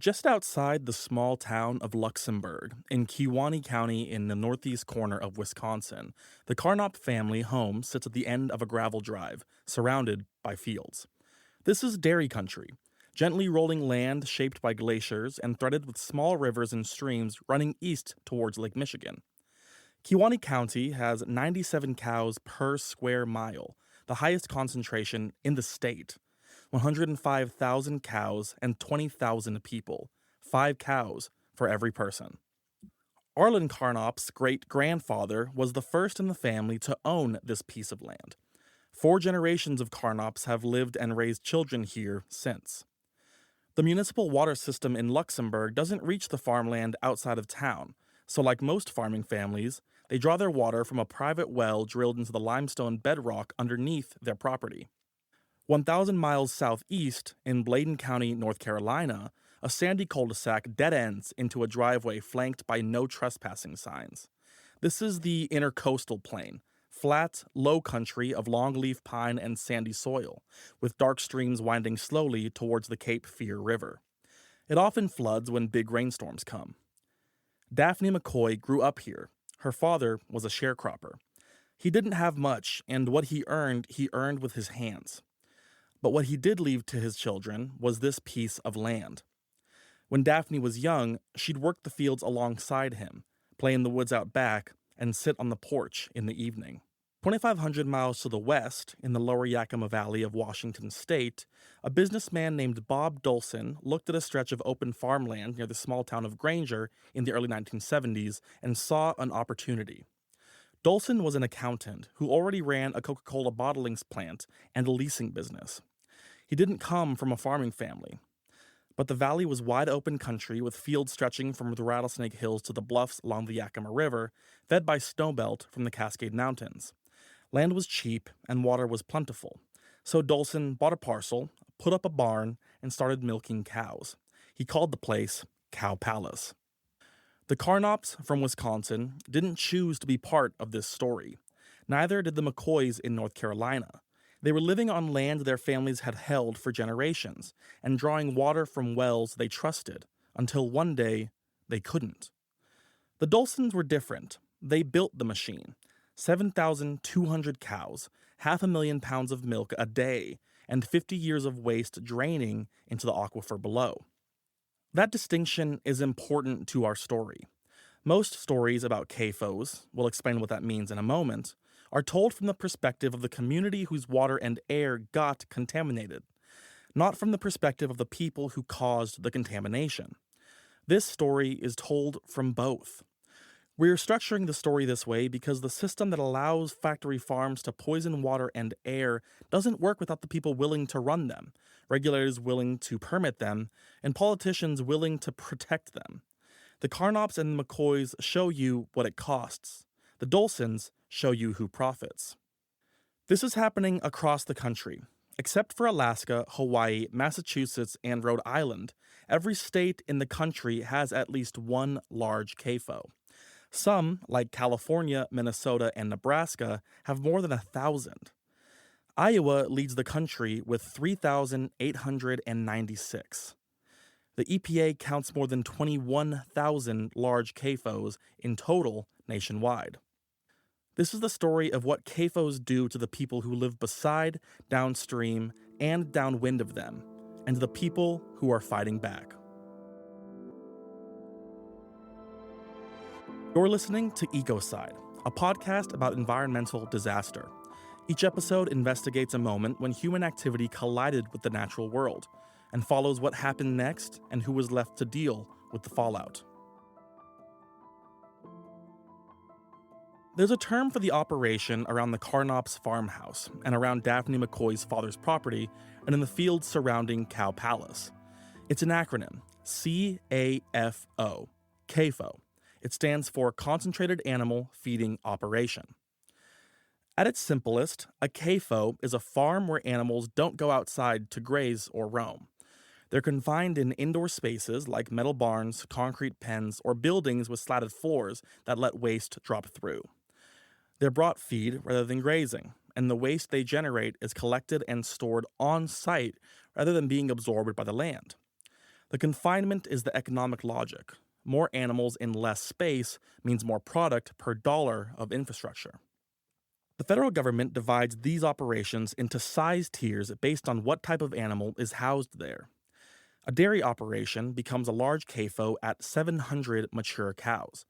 Just outside the small town of Luxembourg, in Kewaunee County in the northeast corner of Wisconsin, the Carnop family home sits at the end of a gravel drive, surrounded by fields. This is dairy country, gently rolling land shaped by glaciers and threaded with small rivers and streams running east towards Lake Michigan. Kewaunee County has 97 cows per square mile, the highest concentration in the state. 105,000 cows and 20,000 people, 5 cows for every person. Arlen Carnop's great-grandfather was the first in the family to own this piece of land. 4 generations of Carnops have lived and raised children here since. The municipal water system in Luxembourg doesn't reach the farmland outside of town, so like most farming families, they draw their water from a private well drilled into the limestone bedrock underneath their property. 1,000 miles southeast, in Bladen County, North Carolina, a sandy cul-de-sac dead ends into a driveway flanked by no trespassing signs. This is the intercoastal plain, flat, low country of longleaf pine and sandy soil, with dark streams winding slowly towards the Cape Fear River. It often floods when big rainstorms come. Daphne McCoy grew up here. Her father was a sharecropper. He didn't have much, and what he earned with his hands. But what he did leave to his children was this piece of land. When Daphne was young, she'd work the fields alongside him, play in the woods out back, and sit on the porch in the evening. 2,500 miles to the west, in the Lower Yakima Valley of Washington state, a businessman named Bob Dolson looked at a stretch of open farmland near the small town of Granger in the early 1970s and saw an opportunity. Dolson was an accountant who already ran a Coca-Cola bottling plant and a leasing business. He didn't come from a farming family, but the valley was wide open country with fields stretching from the Rattlesnake Hills to the bluffs along the Yakima River, fed by snowmelt from the Cascade Mountains. Land was cheap and water was plentiful, so Dolson bought a parcel, put up a barn, and started milking cows. He called the place Cow Palace. The Carnops from Wisconsin didn't choose to be part of this story. Neither did the McCoys in North Carolina. They were living on land their families had held for generations and drawing water from wells they trusted, until one day they couldn't. The Dolsons were different. They built the machine. 7,200 cows, 500,000 pounds of milk a day, and 50 years of waste draining into the aquifer below. That distinction is important to our story. Most stories about CAFOs, we'll explain what that means in a moment, are told from the perspective of the community whose water and air got contaminated, not from the perspective of the people who caused the contamination. This story is told from both. We're structuring the story this way because the system that allows factory farms to poison water and air doesn't work without the people willing to run them, regulators willing to permit them, and politicians willing to protect them. The Carnops and the McCoys show you what it costs. The Dolsons show you who profits. This is happening across the country. Except for Alaska, Hawaii, Massachusetts, and Rhode Island, every state in the country has at least one large CAFO. Some, like California, Minnesota, and Nebraska, have more than 1,000. Iowa leads the country with 3,896. The EPA counts more than 21,000 large CAFOs in total nationwide. This is the story of what CAFOs do to the people who live beside, downstream, and downwind of them, and to the people who are fighting back. You're listening to Ecocide, a podcast about environmental disaster. Each episode investigates a moment when human activity collided with the natural world, and follows what happened next and who was left to deal with the fallout. There's a term for the operation around the Carnops farmhouse and around Daphne McCoy's father's property and in the fields surrounding Cow Palace. It's an acronym, CAFO, CAFO. It stands for Concentrated Animal Feeding Operation. At its simplest, a CAFO is a farm where animals don't go outside to graze or roam. They're confined in indoor spaces like metal barns, concrete pens, or buildings with slatted floors that let waste drop through. They're brought feed rather than grazing, and the waste they generate is collected and stored on site rather than being absorbed by the land. The confinement is the economic logic. More animals in less space means more product per dollar of infrastructure. The federal government divides these operations into size tiers based on what type of animal is housed there. A dairy operation becomes a large CAFO at 700 mature cows.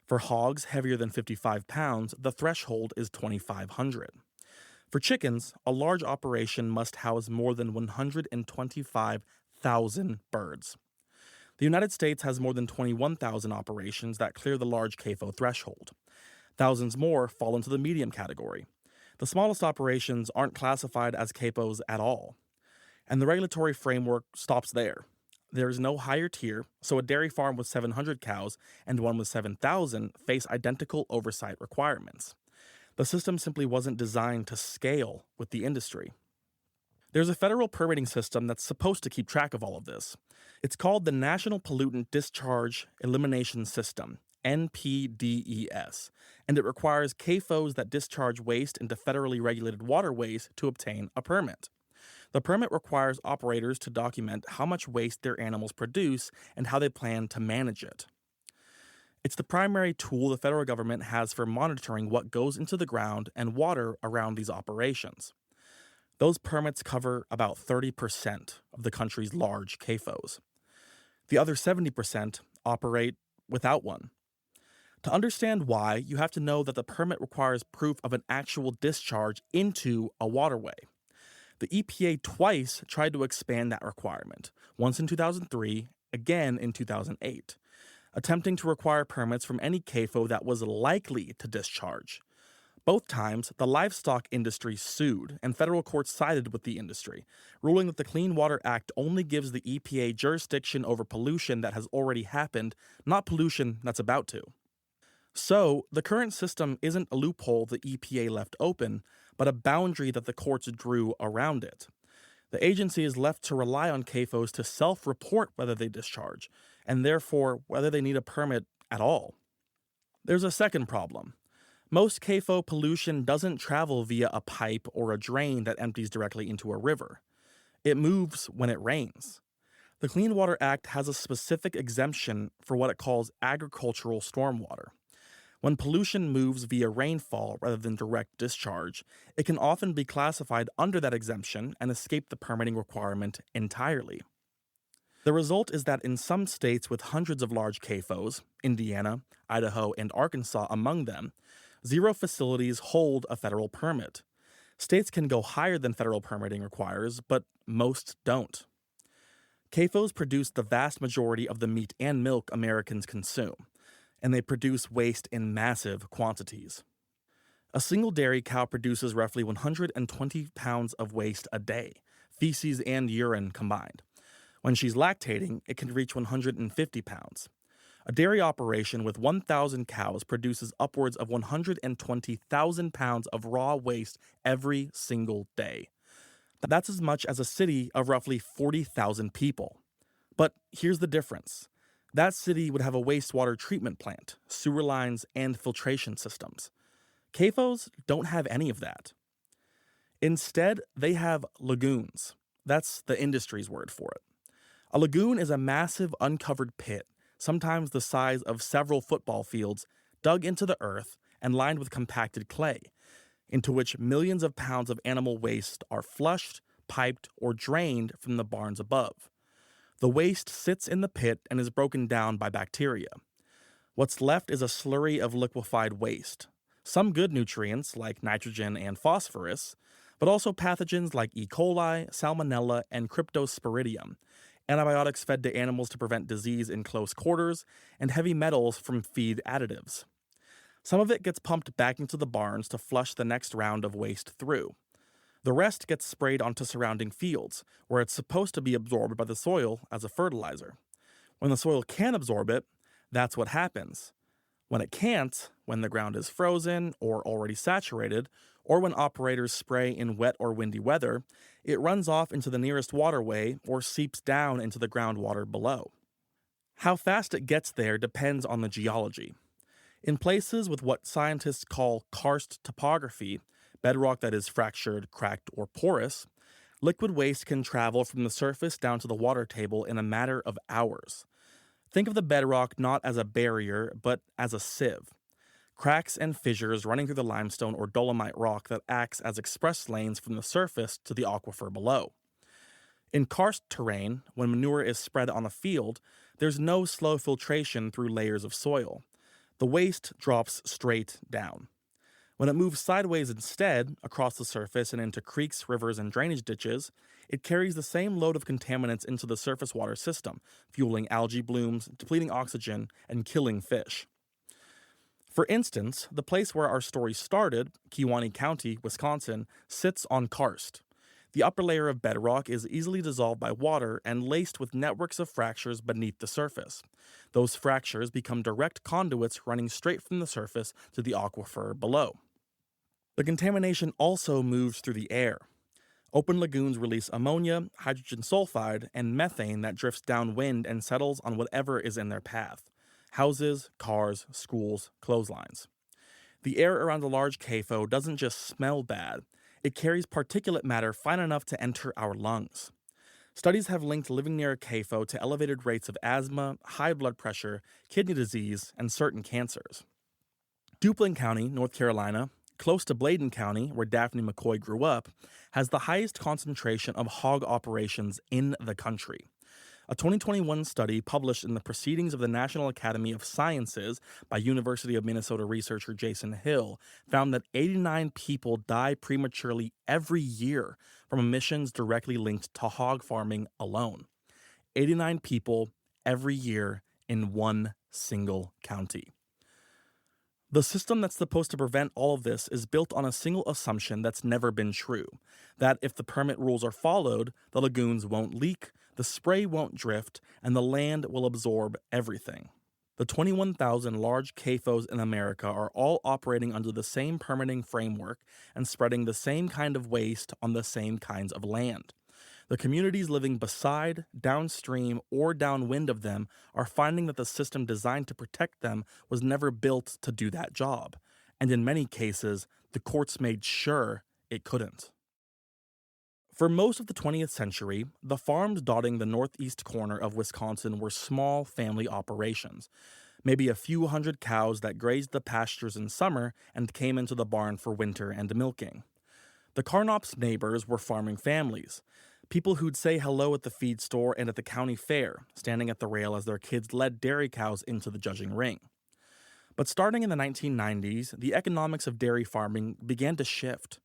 For hogs heavier than 55 pounds, the threshold is 2,500. For chickens, a large operation must house more than 125,000 birds. The United States has more than 21,000 operations that clear the large CAFO threshold. Thousands more fall into the medium category. The smallest operations aren't classified as CAFOs at all. And the regulatory framework stops there. There is no higher tier, so a dairy farm with 700 cows and one with 7,000 face identical oversight requirements. The system simply wasn't designed to scale with the industry. There's a federal permitting system that's supposed to keep track of all of this. It's called the National Pollutant Discharge Elimination System, NPDES, and it requires CAFOs that discharge waste into federally regulated waterways to obtain a permit. The permit requires operators to document how much waste their animals produce and how they plan to manage it. It's the primary tool the federal government has for monitoring what goes into the ground and water around these operations. Those permits cover about 30% of the country's large CAFOs. The other 70% operate without one. To understand why, you have to know that the permit requires proof of an actual discharge into a waterway. The EPA twice tried to expand that requirement, once in 2003, again in 2008, attempting to require permits from any CAFO that was likely to discharge. Both times, the livestock industry sued, and federal courts sided with the industry, ruling that the Clean Water Act only gives the EPA jurisdiction over pollution that has already happened, not pollution that's about to. So, the current system isn't a loophole the EPA left open, but a boundary that the courts drew around it. The agency is left to rely on CAFOs to self-report whether they discharge, and therefore whether they need a permit at all. There's a second problem. Most CAFO pollution doesn't travel via a pipe or a drain that empties directly into a river. It moves when it rains. The Clean Water Act has a specific exemption for what it calls agricultural stormwater. When pollution moves via rainfall rather than direct discharge, it can often be classified under that exemption and escape the permitting requirement entirely. The result is that in some states with hundreds of large CAFOs, Indiana, Idaho, and Arkansas among them, 0 facilities hold a federal permit. States can go higher than federal permitting requires, but most don't. CAFOs produce the vast majority of the meat and milk Americans consume, and they produce waste in massive quantities. A single dairy cow produces roughly 120 pounds of waste a day, feces and urine combined. When she's lactating, it can reach 150 pounds. A dairy operation with 1,000 cows produces upwards of 120,000 pounds of raw waste every single day. That's as much as a city of roughly 40,000 people. But here's the difference. That city would have a wastewater treatment plant, sewer lines, and filtration systems. CAFOs don't have any of that. Instead, they have lagoons. That's the industry's word for it. A lagoon is a massive uncovered pit, sometimes the size of several football fields, dug into the earth and lined with compacted clay, into which millions of pounds of animal waste are flushed, piped, or drained from the barns above. The waste sits in the pit and is broken down by bacteria. What's left is a slurry of liquefied waste. Some good nutrients, like nitrogen and phosphorus, but also pathogens like E. coli, salmonella, and cryptosporidium, antibiotics fed to animals to prevent disease in close quarters, and heavy metals from feed additives. Some of it gets pumped back into the barns to flush the next round of waste through. The rest gets sprayed onto surrounding fields, where it's supposed to be absorbed by the soil as a fertilizer. When the soil can absorb it, that's what happens. When it can't, when the ground is frozen or already saturated, or when operators spray in wet or windy weather, it runs off into the nearest waterway or seeps down into the groundwater below. How fast it gets there depends on the geology. In places with what scientists call karst topography, bedrock that is fractured, cracked, or porous, Liquid waste can travel from the surface down to the water table in a matter of hours. Think of the bedrock not as a barrier, but as a sieve. Cracks and fissures running through the limestone or dolomite rock that acts as express lanes from the surface to the aquifer below. In karst terrain, when manure is spread on a field, there's no slow filtration through layers of soil. The waste drops straight down. When it moves sideways instead, across the surface and into creeks, rivers, and drainage ditches, it carries the same load of contaminants into the surface water system, fueling algae blooms, depleting oxygen, and killing fish. For instance, the place where our story started, Kewaunee County, Wisconsin, sits on karst. The upper layer of bedrock is easily dissolved by water and laced with networks of fractures beneath the surface. Those fractures become direct conduits running straight from the surface to the aquifer below. The contamination also moves through the air. Open lagoons release ammonia, hydrogen sulfide, and methane that drifts downwind and settles on whatever is in their path: houses, cars, schools, clotheslines. The air around a large CAFO doesn't just smell bad, it carries particulate matter fine enough to enter our lungs. Studies have linked living near a CAFO to elevated rates of asthma, high blood pressure, kidney disease, and certain cancers. Duplin County, North Carolina, close to Bladen County, where Daphne McCoy grew up, has the highest concentration of hog operations in the country. A 2021 study published in the Proceedings of the National Academy of Sciences by University of Minnesota researcher Jason Hill found that 89 people die prematurely every year from emissions directly linked to hog farming alone. 89 people every year in one single county. The system that's supposed to prevent all of this is built on a single assumption that's never been true: that if the permit rules are followed, the lagoons won't leak, the spray won't drift, and the land will absorb everything. The 21,000 large CAFOs in America are all operating under the same permitting framework and spreading the same kind of waste on the same kinds of land. The communities living beside, downstream, or downwind of them are finding that the system designed to protect them was never built to do that job, and in many cases, the courts made sure it couldn't. For most of the 20th century, the farms dotting the northeast corner of Wisconsin were small family operations, maybe a few hundred cows that grazed the pastures in summer and came into the barn for winter and milking. The Carnop's neighbors were farming families, people who'd say hello at the feed store and at the county fair, standing at the rail as their kids led dairy cows into the judging ring. But starting in the 1990s, the economics of dairy farming began to shift.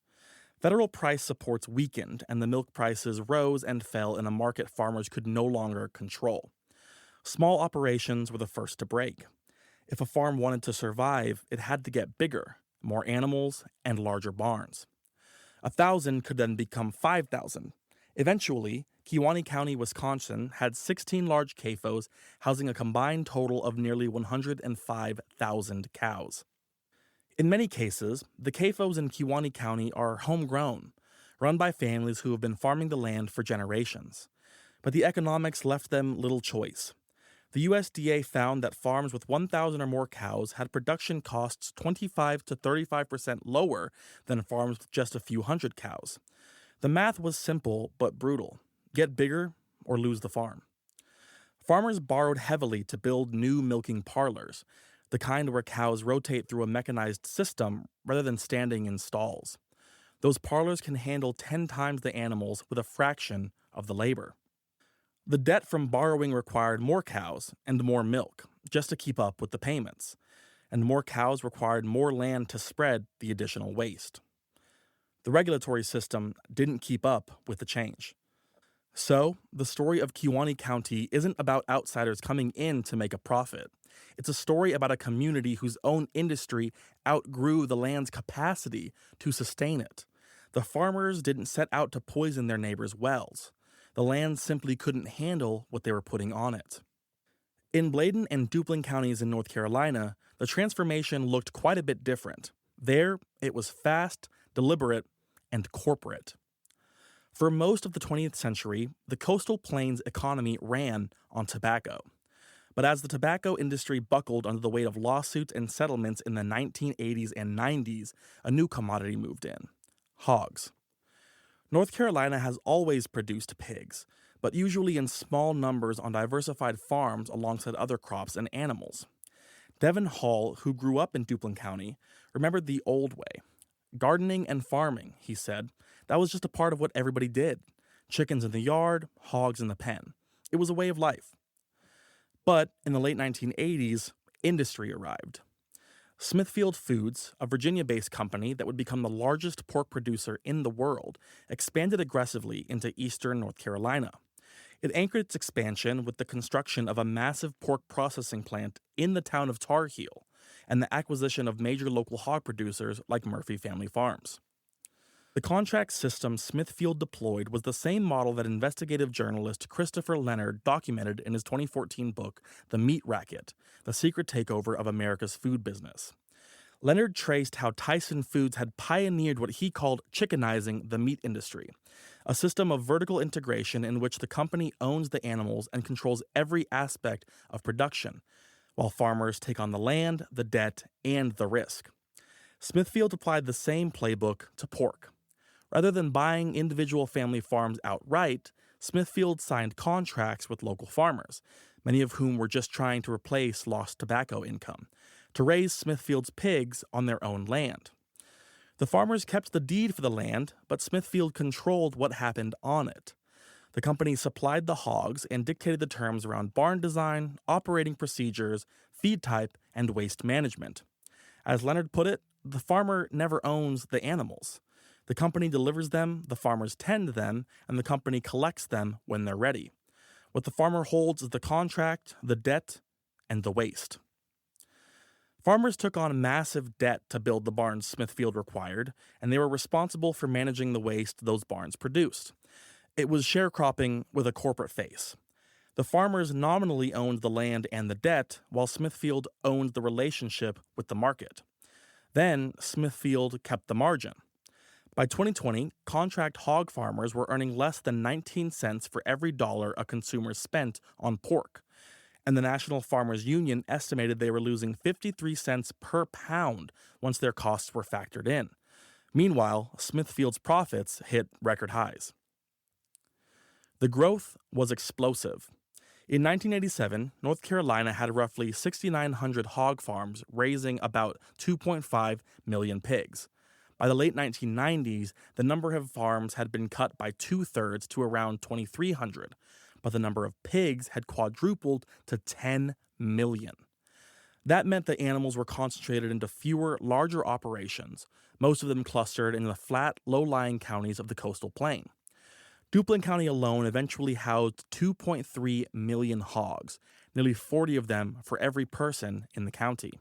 Federal price supports weakened, and the milk prices rose and fell in a market farmers could no longer control. Small operations were the first to break. If a farm wanted to survive, it had to get bigger, more animals, and larger barns. 1,000 could then become 5,000. Eventually, Kewaunee County, Wisconsin had 16 large CAFOs housing a combined total of nearly 105,000 cows. In many cases, the CAFOs in Kewaunee County are homegrown, run by families who have been farming the land for generations. But the economics left them little choice. The USDA found that farms with 1,000 or more cows had production costs 25 to 35% lower than farms with just a few hundred cows. The math was simple but brutal: get bigger or lose the farm. Farmers borrowed heavily to build new milking parlors, the kind where cows rotate through a mechanized system rather than standing in stalls. Those parlors can handle 10 times the animals with a fraction of the labor. The debt from borrowing required more cows and more milk just to keep up with the payments, and more cows required more land to spread the additional waste. The regulatory system didn't keep up with the change. So, the story of Kewaunee County isn't about outsiders coming in to make a profit. It's a story about a community whose own industry outgrew the land's capacity to sustain it. The farmers didn't set out to poison their neighbors' wells. The land simply couldn't handle what they were putting on it. In Bladen and Duplin counties in North Carolina, the transformation looked quite a bit different. There, it was fast, deliberate, and corporate. For most of the 20th century, the coastal plains economy ran on tobacco. But as the tobacco industry buckled under the weight of lawsuits and settlements in the 1980s and 90s, a new commodity moved in: hogs. North Carolina has always produced pigs, but usually in small numbers on diversified farms alongside other crops and animals. Devin Hall, who grew up in Duplin County, remembered the old way. Gardening and farming, he said, that was just a part of what everybody did. Chickens in the yard, hogs in the pen. It was a way of life. But in the late 1980s, industry arrived. Smithfield Foods, a Virginia based company that would become the largest pork producer in the world, expanded aggressively into eastern North Carolina. It anchored its expansion with the construction of a massive pork processing plant in the town of Tar Heel and the acquisition of major local hog producers like Murphy Family Farms. The contract system Smithfield deployed was the same model that investigative journalist Christopher Leonard documented in his 2014 book, The Meat Racket: The Secret Takeover of America's Food Business. Leonard traced how Tyson Foods had pioneered what he called chickenizing the meat industry, a system of vertical integration in which the company owns the animals and controls every aspect of production, while farmers take on the land, the debt, and the risk. Smithfield applied the same playbook to pork. Rather than buying individual family farms outright, Smithfield signed contracts with local farmers, many of whom were just trying to replace lost tobacco income, to raise Smithfield's pigs on their own land. The farmers kept the deed for the land, but Smithfield controlled what happened on it. The company supplied the hogs and dictated the terms around barn design, operating procedures, feed type, and waste management. As Leonard put it, the farmer never owns the animals. The company delivers them, the farmers tend them, and the company collects them when they're ready. What the farmer holds is the contract, the debt, and the waste. Farmers took on massive debt to build the barns Smithfield required, and they were responsible for managing the waste those barns produced. It was sharecropping with a corporate face. The farmers nominally owned the land and the debt, while Smithfield owned the relationship with the market. Then, Smithfield kept the margin. By 2020, contract hog farmers were earning less than 19 cents for every dollar a consumer spent on pork, and the National Farmers Union estimated they were losing 53 cents per pound once their costs were factored in. Meanwhile, Smithfield's profits hit record highs. The growth was explosive. In 1987, North Carolina had roughly 6,900 hog farms raising about 2.5 million pigs. By the late 1990s, the number of farms had been cut by two-thirds to around 2,300, but the number of pigs had quadrupled to 10 million. That meant that animals were concentrated into fewer, larger operations, most of them clustered in the flat, low-lying counties of the coastal plain. Duplin County alone eventually housed 2.3 million hogs, nearly 40 of them for every person in the county.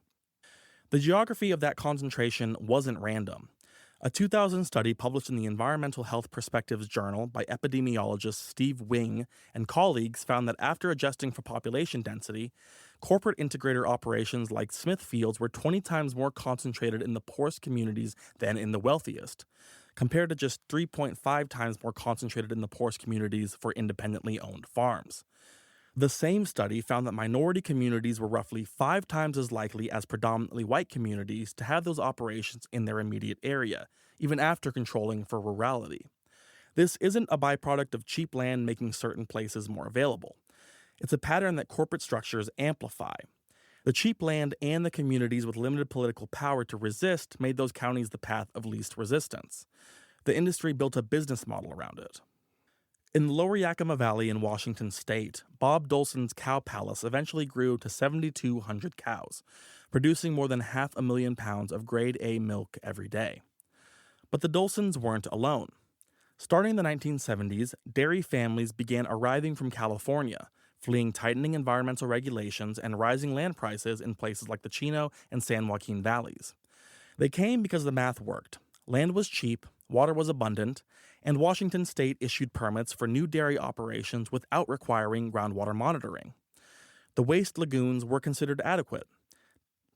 The geography of that concentration wasn't random. A 2000 study published in the Environmental Health Perspectives Journal by epidemiologist Steve Wing and colleagues found that after adjusting for population density, corporate integrator operations like Smithfield's were 20 times more concentrated in the poorest communities than in the wealthiest, compared to just 3.5 times more concentrated in the poorest communities for independently owned farms. The same study found that minority communities were roughly 5 times as likely as predominantly white communities to have those operations in their immediate area, even after controlling for rurality. This isn't a byproduct of cheap land making certain places more available. It's a pattern that corporate structures amplify. The cheap land and the communities with limited political power to resist made those counties the path of least resistance. The industry built a business model around it. In the Lower Yakima Valley in Washington state, Bob Dolson's cow palace eventually grew to 7,200 cows, producing more than 500,000 pounds of grade A milk every day. But the Dolsons weren't alone. Starting in the 1970s, dairy families began arriving from California, fleeing tightening environmental regulations and rising land prices in places like the Chino and San Joaquin valleys. They came because the math worked. Land was cheap, water was abundant, and Washington state issued permits for new dairy operations without requiring groundwater monitoring. The waste lagoons were considered adequate.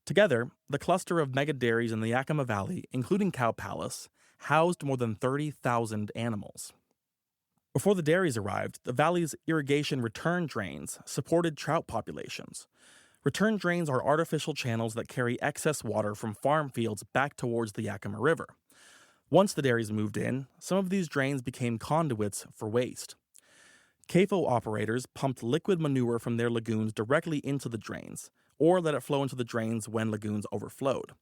Together, the cluster of mega dairies in the Yakima Valley, including Cow Palace, housed more than 30,000 animals. Before the dairies arrived, the valley's irrigation return drains supported trout populations. Return drains are artificial channels that carry excess water from farm fields back towards the Yakima River. Once the dairies moved in, some of these drains became conduits for waste. CAFO operators pumped liquid manure from their lagoons directly into the drains, or let it flow into the drains when lagoons overflowed.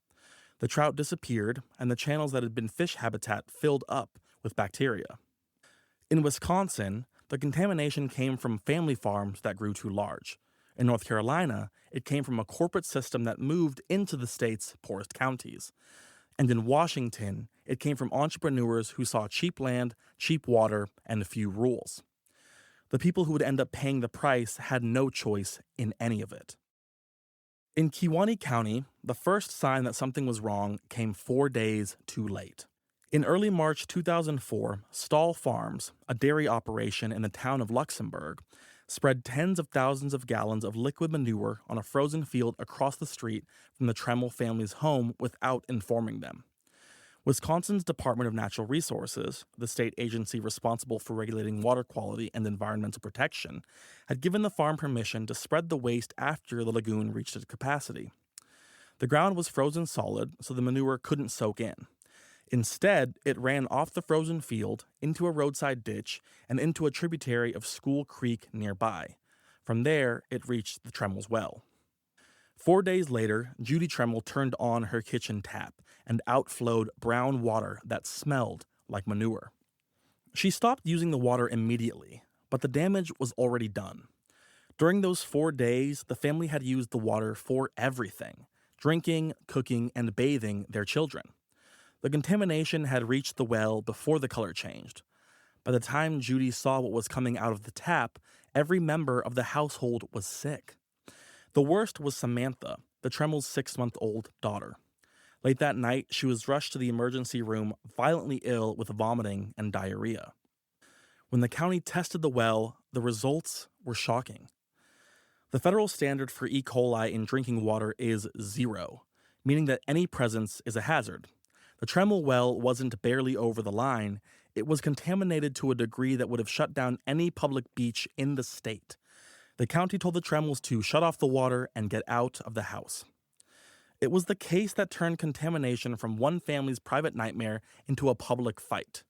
The trout disappeared, and the channels that had been fish habitat filled up with bacteria. In Wisconsin, the contamination came from family farms that grew too large. In North Carolina, it came from a corporate system that moved into the state's poorest counties. And in Washington, it came from entrepreneurs who saw cheap land, cheap water, and few rules. The people who would end up paying the price had no choice in any of it. In Kewaunee County, the first sign that something was wrong came 4 days too late. In early March 2004, Stall Farms, a dairy operation in the town of Luxembourg, spread tens of thousands of gallons of liquid manure on a frozen field across the street from the Tremmel family's home without informing them. Wisconsin's Department of Natural Resources, the state agency responsible for regulating water quality and environmental protection, had given the farm permission to spread the waste after the lagoon reached its capacity. The ground was frozen solid, so the manure couldn't soak in. Instead, it ran off the frozen field, into a roadside ditch, and into a tributary of School Creek nearby. From there, it reached the Tremmel's well. 4 days later, Judy Tremmel turned on her kitchen tap, and outflowed brown water that smelled like manure. She stopped using the water immediately, but the damage was already done. During those 4 days, the family had used the water for everything: drinking, cooking, and bathing their children. The contamination had reached the well before the color changed. By the time Judy saw what was coming out of the tap, every member of the household was sick. The worst was Samantha, the Tremmel's 6-month-old daughter. Late that night, she was rushed to the emergency room violently ill with vomiting and diarrhea. When the county tested the well, the results were shocking. The federal standard for E. coli in drinking water is 0, meaning that any presence is a hazard. The Tremmel well wasn't barely over the line, it was contaminated to a degree that would have shut down any public beach in the state. The county told the Tremmels to shut off the water and get out of the house. It was the case that turned contamination from one family's private nightmare into a public fight.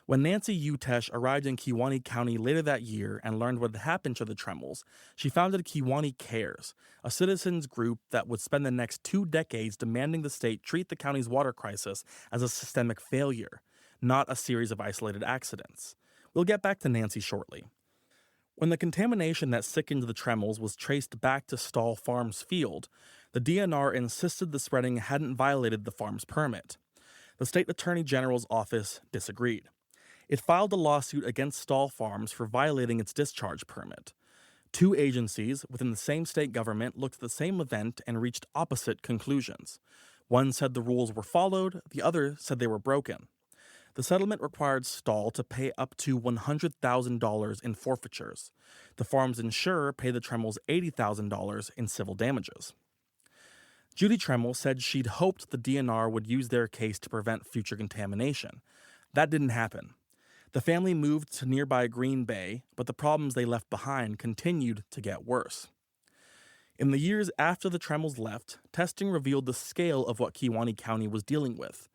When Nancy Utesh arrived in Kewaunee County later that year and learned what had happened to the Tremmels, she founded Kewaunee Cares, a citizens group that would spend the next 2 decades demanding the state treat the county's water crisis as a systemic failure, not a series of isolated accidents. We'll get back to Nancy shortly. When the contamination that sickened the Tremmels was traced back to Stall Farms field, the DNR insisted the spreading hadn't violated the farm's permit. The state attorney general's office disagreed. It filed a lawsuit against Stall Farms for violating its discharge permit. 2 agencies within the same state government looked at the same event and reached opposite conclusions. One said the rules were followed, the other said they were broken. The settlement required Stall to pay up to $100,000 in forfeitures. The farm's insurer paid the Tremmels $80,000 in civil damages. Judy Tremmel said she'd hoped the DNR would use their case to prevent future contamination. That didn't happen. The family moved to nearby Green Bay, but the problems they left behind continued to get worse. In the years after the Tremmels left, testing revealed the scale of what Kewaunee County was dealing with.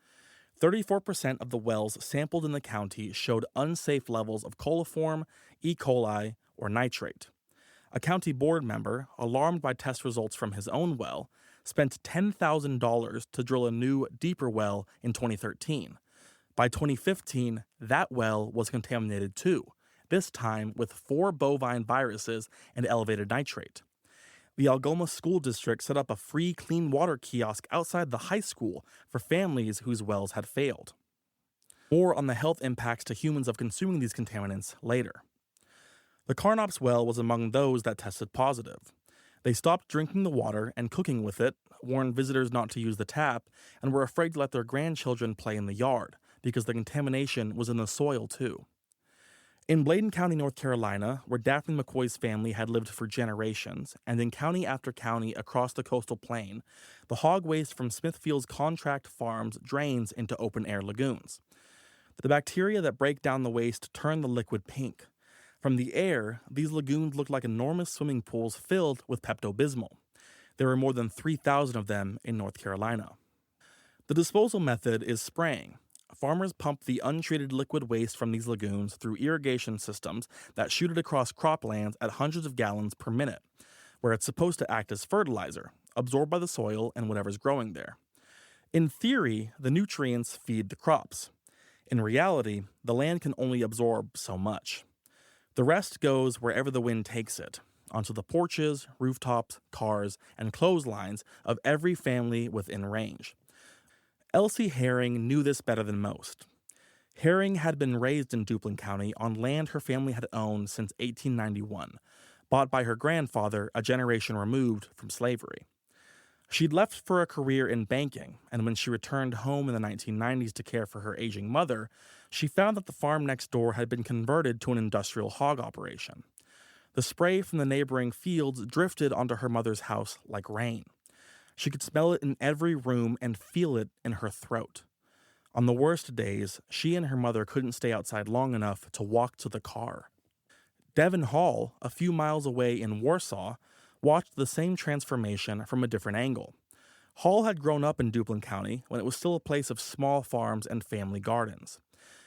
34% of the wells sampled in the county showed unsafe levels of coliform, E. coli, or nitrate. A county board member, alarmed by test results from his own well, spent $10,000 to drill a new, deeper well in 2013. By 2015, that well was contaminated too, this time with 4 bovine viruses and elevated nitrate. The Algoma School District set up a free clean water kiosk outside the high school for families whose wells had failed. More on the health impacts to humans of consuming these contaminants later. The Carnop's well was among those that tested positive. They stopped drinking the water and cooking with it, warned visitors not to use the tap, and were afraid to let their grandchildren play in the yard, because the contamination was in the soil too. In Bladen County, North Carolina, where Daphne McCoy's family had lived for generations, and in county after county across the coastal plain, the hog waste from Smithfield's contract farms drains into open-air lagoons. The bacteria that break down the waste turn the liquid pink. From the air, these lagoons look like enormous swimming pools filled with Pepto-Bismol. There are more than 3,000 of them in North Carolina. The disposal method is spraying. farmers pump the untreated liquid waste from these lagoons through irrigation systems that shoot it across croplands at hundreds of gallons per minute, where it's supposed to act as fertilizer, absorbed by the soil and whatever's growing there. In theory, the nutrients feed the crops. In reality, the land can only absorb so much. The rest goes wherever the wind takes it, onto the porches, rooftops, cars, and clotheslines of every family within range. Elsie Herring knew this better than most. Herring had been raised in Duplin County on land her family had owned since 1891, bought by her grandfather a generation removed from slavery. She'd left for a career in banking, and when she returned home in the 1990s to care for her aging mother, she found that the farm next door had been converted to an industrial hog operation. The spray from the neighboring fields drifted onto her mother's house like rain. She could smell it in every room and feel it in her throat. On the worst days, she and her mother couldn't stay outside long enough to walk to the car. Devin Hall, a few miles away in Warsaw, watched the same transformation from a different angle. Hall had grown up in Duplin County when it was still a place of small farms and family gardens.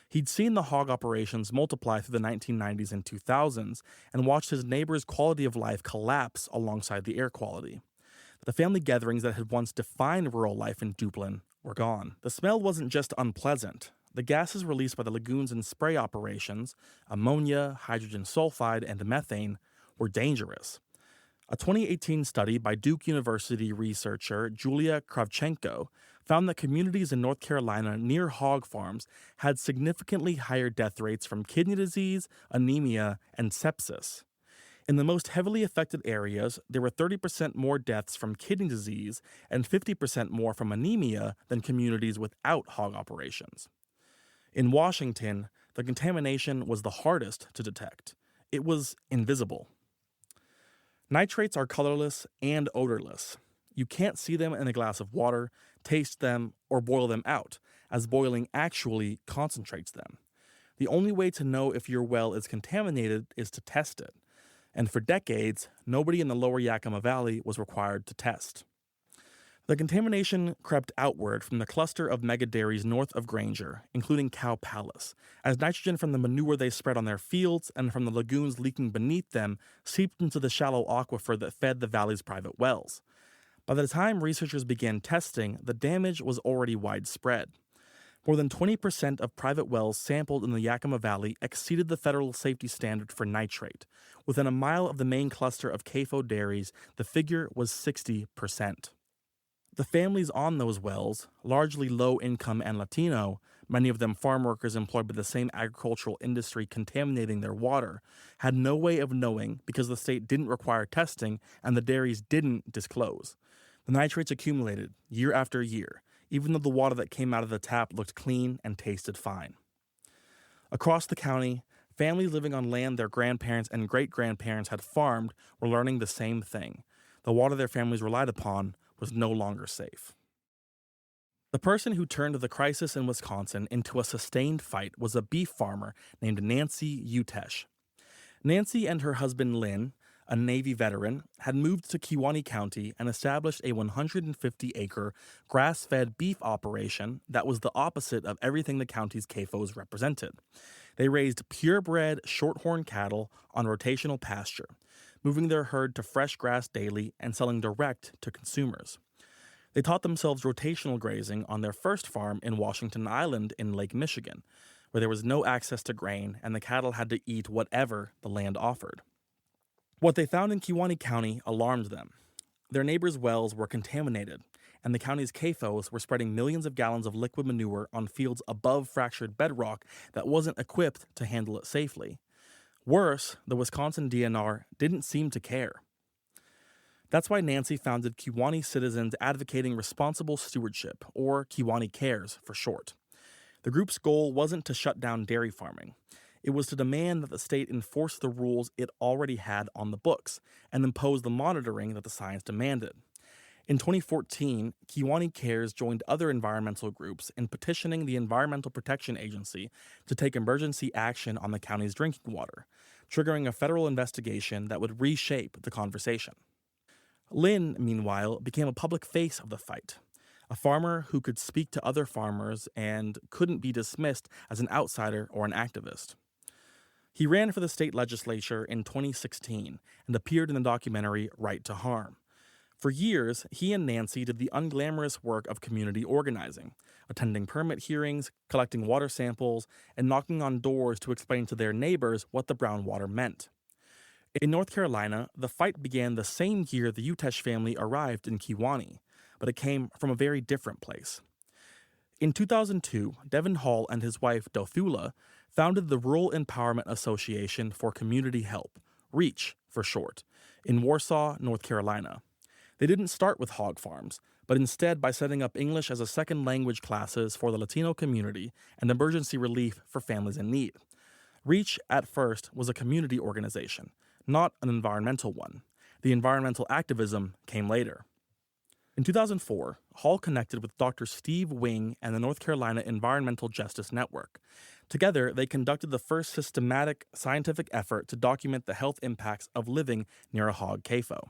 He'd seen the hog operations multiply through the 1990s and 2000s and watched his neighbors' quality of life collapse alongside the air quality. The family gatherings that had once defined rural life in Duplin were gone. The smell wasn't just unpleasant. The gases released by the lagoons and spray operations, ammonia, hydrogen sulfide, and methane, were dangerous. A 2018 study by Duke University researcher Julia Kravchenko found that communities in North Carolina near hog farms had significantly higher death rates from kidney disease, anemia, and sepsis. In the most heavily affected areas, there were 30% more deaths from kidney disease and 50% more from anemia than communities without hog operations. In Washington, the contamination was the hardest to detect. It was invisible. Nitrates are colorless and odorless. You can't see them in a glass of water, taste them, or boil them out, as boiling actually concentrates them. The only way to know if your well is contaminated is to test it. And for decades, nobody in the Lower Yakima Valley was required to test. The contamination crept outward from the cluster of mega dairies north of Granger, including Cow Palace, as nitrogen from the manure they spread on their fields and from the lagoons leaking beneath them seeped into the shallow aquifer that fed the valley's private wells. By the time researchers began testing, the damage was already widespread. More than 20% of private wells sampled in the Yakima Valley exceeded the federal safety standard for nitrate. Within a mile of the main cluster of CAFO dairies, the figure was 60%. The families on those wells, largely low-income and Latino, many of them farm workers employed by the same agricultural industry contaminating their water, had no way of knowing because the state didn't require testing and the dairies didn't disclose. The nitrates accumulated year after year, even though the water that came out of the tap looked clean and tasted fine. Across the county, families living on land their grandparents and great-grandparents had farmed were learning the same thing. The water their families relied upon was no longer safe. The person who turned the crisis in Wisconsin into a sustained fight was a beef farmer named Nancy Utesh. Nancy and her husband Lynn, a Navy veteran, had moved to Kewaunee County and established a 150-acre grass-fed beef operation that was the opposite of everything the county's CAFOs represented. They raised purebred shorthorn cattle on rotational pasture, moving their herd to fresh grass daily and selling direct to consumers. They taught themselves rotational grazing on their first farm in Washington Island in Lake Michigan, where there was no access to grain and the cattle had to eat whatever the land offered. What they found in Kewaunee County alarmed them. Their neighbors' wells were contaminated, and the county's CAFOs were spreading millions of gallons of liquid manure on fields above fractured bedrock that wasn't equipped to handle it safely. Worse, the Wisconsin DNR didn't seem to care. That's why Nancy founded Kewaunee Citizens Advocating Responsible Stewardship, or Kewaunee Cares for short. The group's goal wasn't to shut down dairy farming. It was to demand that the state enforce the rules it already had on the books and impose the monitoring that the science demanded. In 2014, Kewaunee Cares joined other environmental groups in petitioning the Environmental Protection Agency to take emergency action on the county's drinking water, triggering a federal investigation that would reshape the conversation. Lynn, meanwhile, became a public face of the fight. a farmer who could speak to other farmers and couldn't be dismissed as an outsider or an activist. He ran for the state legislature in 2016 and appeared in the documentary Right to Harm. For years, he and Nancy did the unglamorous work of community organizing, attending permit hearings, collecting water samples, and knocking on doors to explain to their neighbors what the brown water meant. In North Carolina, the fight began the same year the Utesh family arrived in Kewaunee, but it came from a very different place. In 2002, Devin Hall and his wife, Dothula, founded the Rural Empowerment Association for Community Help, REACH for short, in Warsaw, North Carolina. They didn't start with hog farms, but instead by setting up English as a second language classes for the Latino community and emergency relief for families in need. REACH, at first, was a community organization, not an environmental one. The environmental activism came later. In 2004, Hall connected with Dr. Steve Wing and the North Carolina Environmental Justice Network. Together, they conducted the first systematic scientific effort to document the health impacts of living near a hog CAFO.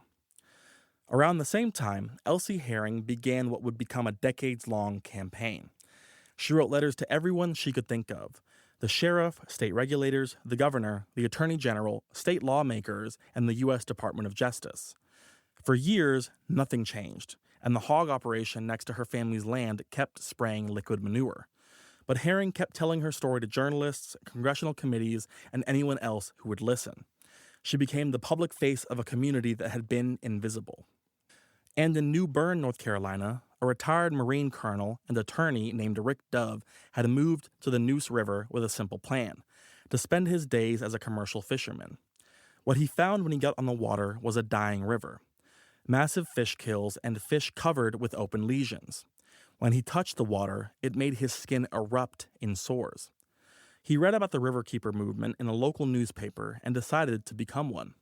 Around the same time, Elsie Herring began what would become a decades-long campaign. She wrote letters to everyone she could think of: the sheriff, state regulators, the governor, the attorney general, state lawmakers, and the U.S. Department of Justice. For years, nothing changed, and the hog operation next to her family's land kept spraying liquid manure. But Herring kept telling her story to journalists, congressional committees, and anyone else who would listen. She became the public face of a community that had been invisible. And in New Bern, North Carolina, a retired Marine colonel and attorney named Rick Dove had moved to the Neuse River with a simple plan: to spend his days as a commercial fisherman. What he found when he got on the water was a dying river. Massive fish kills and fish covered with open lesions. When he touched the water, it made his skin erupt in sores. He read about the riverkeeper movement in a local newspaper and decided to become one.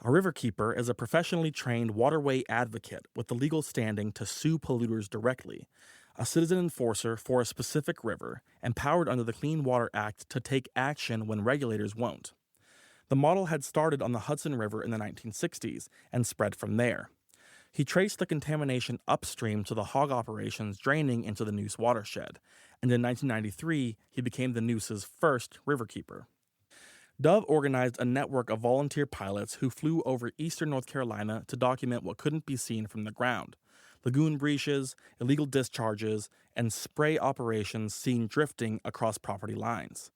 A riverkeeper is a professionally trained waterway advocate with the legal standing to sue polluters directly, a citizen enforcer for a specific river, empowered under the Clean Water Act to take action when regulators won't. The model had started on the Hudson River in the 1960s and spread from there. He traced the contamination upstream to the hog operations draining into the Neuse watershed, and in 1993, he became the Neuse's first riverkeeper. Dove organized a network of volunteer pilots who flew over eastern North Carolina to document what couldn't be seen from the ground: lagoon breaches, illegal discharges, and spray operations seen drifting across property lines.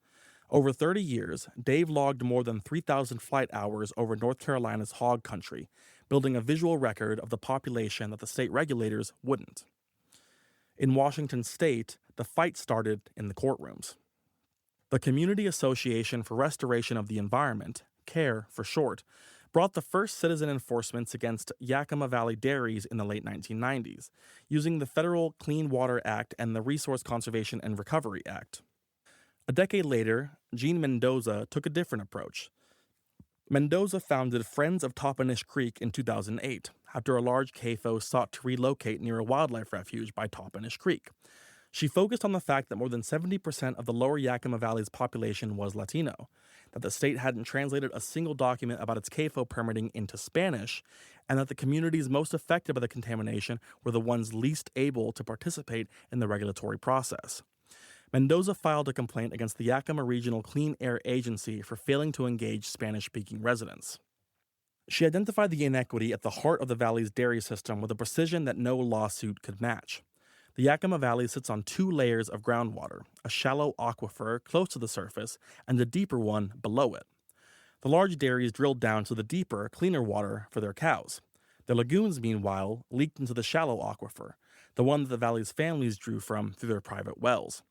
Over 30 years, Dave logged more than 3,000 flight hours over North Carolina's hog country, building a visual record of the population that the state regulators wouldn't. In Washington state, the fight started in the courtrooms. The Community Association for Restoration of the Environment, CARE for short, brought the first citizen enforcements against Yakima Valley dairies in the late 1990s, using the Federal Clean Water Act and the Resource Conservation and Recovery Act. A decade later, Gene Mendoza took a different approach. Mendoza founded Friends of Toppenish Creek in 2008, after a large CAFO sought to relocate near a wildlife refuge by Toppenish Creek. She focused on the fact that more than 70% of the Lower Yakima Valley's population was Latino, that the state hadn't translated a single document about its CAFO permitting into Spanish, and that the communities most affected by the contamination were the ones least able to participate in the regulatory process. Mendoza filed a complaint against the Yakima Regional Clean Air Agency for failing to engage Spanish-speaking residents. She identified the inequity at the heart of the valley's dairy system with a precision that no lawsuit could match. The Yakima Valley sits on two layers of groundwater, a shallow aquifer close to the surface and a deeper one below it. The large dairies drilled down to the deeper, cleaner water for their cows. The lagoons, meanwhile, leaked into the shallow aquifer, the one that the valley's families drew from through their private wells.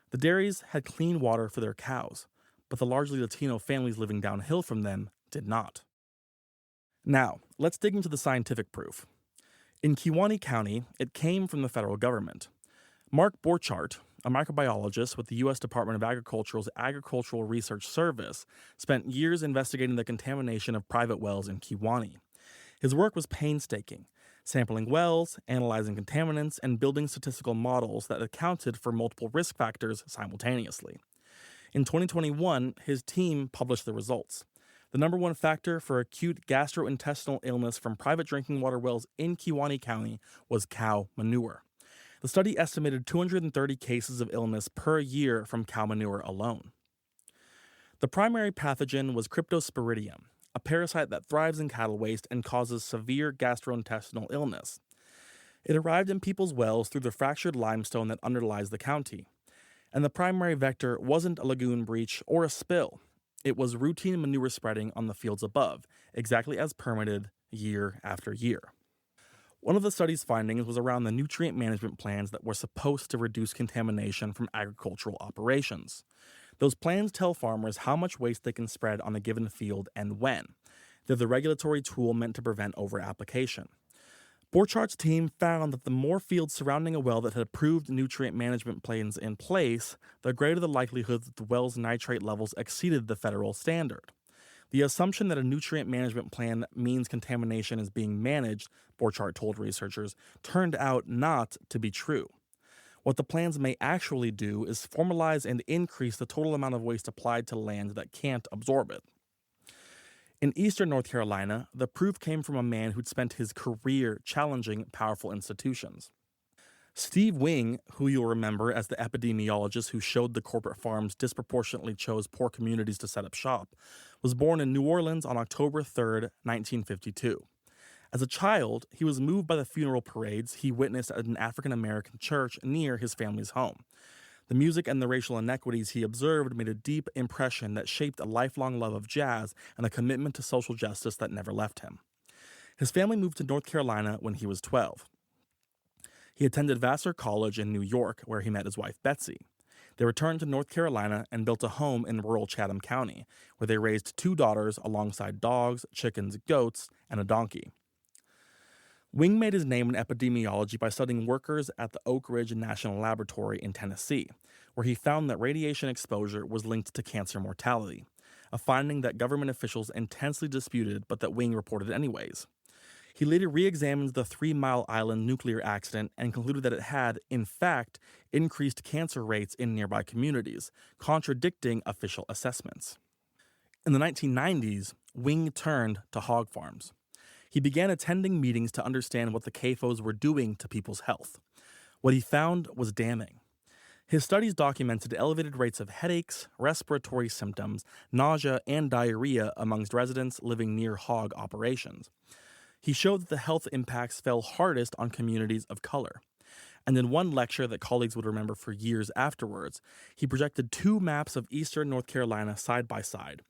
The dairies had clean water for their cows, but the largely Latino families living downhill from them did not. Now, let's dig into the scientific proof. In Kewaunee County, it came from the federal government. Mark Borchardt, a microbiologist with the U.S. Department of Agriculture's Agricultural Research Service, spent years investigating the contamination of private wells in Kewaunee. His work was painstaking, sampling wells, analyzing contaminants, and building statistical models that accounted for multiple risk factors simultaneously. In 2021, his team published the results. The number one factor for acute gastrointestinal illness from private drinking water wells in Kewaunee County was cow manure. The study estimated 230 cases of illness per year from cow manure alone. The primary pathogen was Cryptosporidium, a parasite that thrives in cattle waste and causes severe gastrointestinal illness. It arrived in people's wells through the fractured limestone that underlies the county. And the primary vector wasn't a lagoon breach or a spill. It was routine manure spreading on the fields above, exactly as permitted year after year. One of the study's findings was around the nutrient management plans that were supposed to reduce contamination from agricultural operations. Those plans tell farmers how much waste they can spread on a given field and when. They're the regulatory tool meant to prevent over-application. Borchardt's team found that the more fields surrounding a well that had approved nutrient management plans in place, the greater the likelihood that the well's nitrate levels exceeded the federal standard. The assumption that a nutrient management plan means contamination is being managed, Borchardt told researchers, turned out not to be true. What the plans may actually do is formalize and increase the total amount of waste applied to land that can't absorb it. In eastern North Carolina, the proof came from a man who'd spent his career challenging powerful institutions. Steve Wing, who you'll remember as the epidemiologist who showed the corporate farms disproportionately chose poor communities to set up shop, was born in New Orleans on October 3, 1952. As a child, he was moved by the funeral parades he witnessed at an African-American church near his family's home. The music and the racial inequities he observed made a deep impression that shaped a lifelong love of jazz and a commitment to social justice that never left him. His family moved to North Carolina when he was 12. He attended Vassar College in New York, where he met his wife Betsy. They returned to North Carolina and built a home in rural Chatham County, where they raised 2 daughters alongside dogs, chickens, goats, and a donkey. Wing made his name in epidemiology by studying workers at the Oak Ridge National Laboratory in Tennessee, where he found that radiation exposure was linked to cancer mortality, a finding that government officials intensely disputed but that Wing reported anyways. He later re-examined the 3 Mile Island nuclear accident and concluded that it had, in fact, increased cancer rates in nearby communities, contradicting official assessments. In the 1990s, Wing turned to hog farms. He began attending meetings to understand what the CAFOs were doing to people's health. What he found was damning. His studies documented elevated rates of headaches, respiratory symptoms, nausea, and diarrhea amongst residents living near hog operations. He showed that the health impacts fell hardest on communities of color. And in one lecture that colleagues would remember for years afterwards, he projected 2 maps of eastern North Carolina side by side,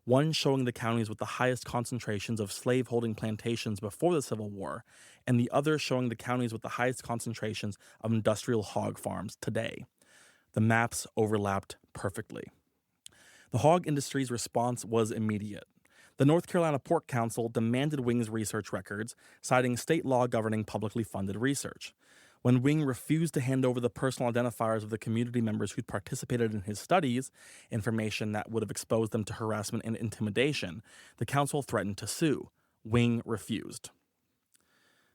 one showing the counties with the highest concentrations of slave-holding plantations before the Civil War, and the other showing the counties with the highest concentrations of industrial hog farms today. The maps overlapped perfectly. The hog industry's response was immediate. The North Carolina Pork Council demanded Wing's research records, citing state law governing publicly funded research. When Wing refused to hand over the personal identifiers of the community members who'd participated in his studies, information that would have exposed them to harassment and intimidation, the council threatened to sue. Wing refused.